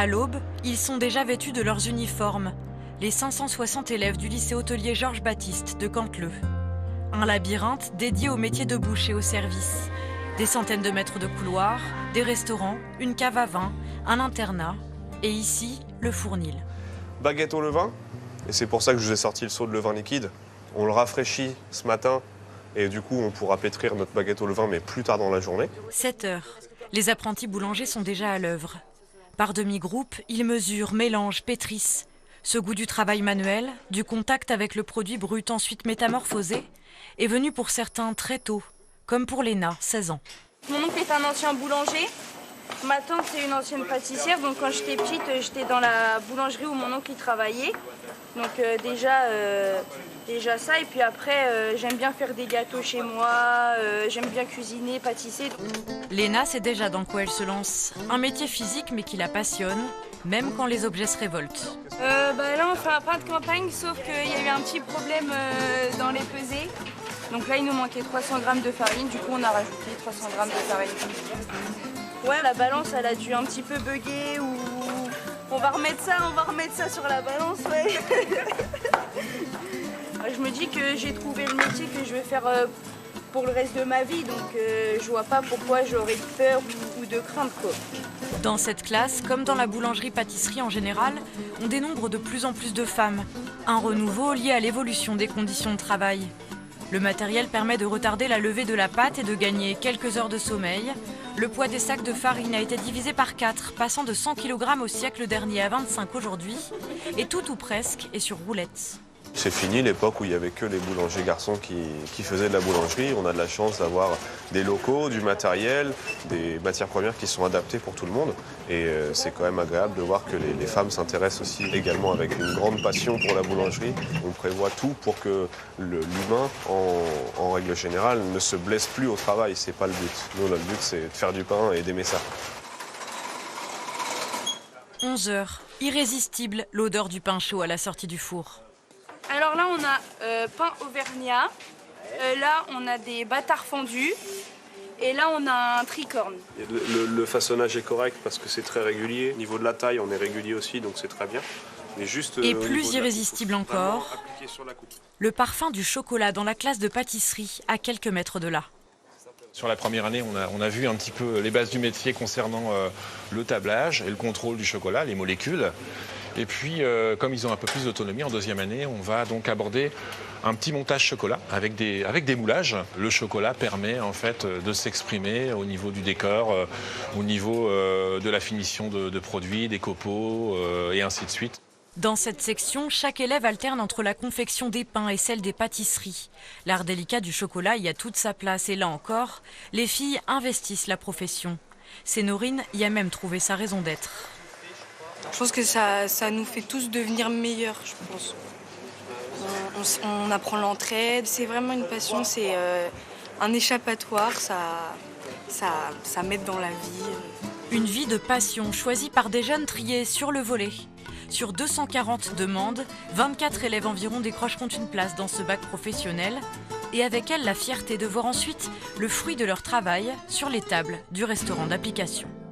À l'aube, ils sont déjà vêtus de leurs uniformes, les 560 élèves du lycée hôtelier Georges Baptiste de Canteleu. Un labyrinthe dédié au métier de boucher au service. Des centaines de mètres de couloirs, des restaurants, une cave à vin, un internat et ici, le Fournil. Baguette au levain, et c'est pour ça que je vous ai sorti le seau de levain liquide. On le rafraîchit ce matin et du coup on pourra pétrir notre baguette au levain mais plus tard dans la journée. 7 heures. Les apprentis boulangers sont déjà à l'œuvre. Par demi-groupe, ils mesurent, mélangent, pétrissent. Ce goût du travail manuel, du contact avec le produit brut ensuite métamorphosé, est venu pour certains très tôt, comme pour Léna, 16 ans. Mon oncle est un ancien boulanger. Ma tante c'est une ancienne pâtissière, donc quand j'étais petite, j'étais dans la boulangerie où mon oncle y travaillait. Donc déjà ça, et puis après j'aime bien faire des gâteaux chez moi, j'aime bien cuisiner, pâtisser. Léna sait déjà dans quoi elle se lance. Un métier physique mais qui la passionne, même quand les objets se révoltent. Là on fait un pain de campagne, sauf qu'il y a eu un petit problème dans les pesées. Donc là il nous manquait 300 grammes de farine, du coup on a rajouté 300 grammes de farine. Ouais, la balance elle a dû un petit peu bugger ou on va remettre ça sur la balance, ouais. Je me dis que j'ai trouvé le métier que je vais faire pour le reste de ma vie, donc je vois pas pourquoi j'aurais peur ou de crainte, quoi. Dans cette classe, comme dans la boulangerie-pâtisserie en général, on dénombre de plus en plus de femmes. Un renouveau lié à l'évolution des conditions de travail. Le matériel permet de retarder la levée de la pâte et de gagner quelques heures de sommeil. Le poids des sacs de farine a été divisé par 4, passant de 100 kg au siècle dernier à 25 aujourd'hui. Et tout ou presque est sur roulette. C'est fini l'époque où il n'y avait que les boulangers garçons qui faisaient de la boulangerie. On a de la chance d'avoir des locaux, du matériel, des matières premières qui sont adaptées pour tout le monde. Et c'est quand même agréable de voir que les femmes s'intéressent aussi également avec une grande passion pour la boulangerie. On prévoit tout pour que l'humain, en règle générale, ne se blesse plus au travail. C'est pas le but. Nous, notre but, c'est de faire du pain et d'aimer ça. 11 heures. Irrésistible, l'odeur du pain chaud à la sortie du four. Alors là, on a pain auvergnat, là, on a des bâtards fondus, et là, on a un tricorne. Le façonnage est correct parce que c'est très régulier. Au niveau de la taille, on est régulier aussi, donc c'est très bien. Mais juste, et plus irrésistible encore, le parfum du chocolat dans la classe de pâtisserie, à quelques mètres de là. Sur la première année, on a vu un petit peu les bases du métier concernant le tablage et le contrôle du chocolat, les molécules. Et puis, comme ils ont un peu plus d'autonomie, en deuxième année, on va donc aborder un petit montage chocolat avec des moulages. Le chocolat permet en fait de s'exprimer au niveau du décor, au niveau de la finition de produits, des copeaux et ainsi de suite. Dans cette section, chaque élève alterne entre la confection des pains et celle des pâtisseries. L'art délicat du chocolat y a toute sa place et là encore, les filles investissent la profession. Sénorine y a même trouvé sa raison d'être. Je pense que ça nous fait tous devenir meilleurs, je pense. On apprend l'entraide, c'est vraiment une passion, c'est un échappatoire, ça m'aide dans la vie. Une vie de passion choisie par des jeunes triés sur le volet. Sur 240 demandes, 24 élèves environ décrocheront une place dans ce bac professionnel et avec elle la fierté de voir ensuite le fruit de leur travail sur les tables du restaurant d'application.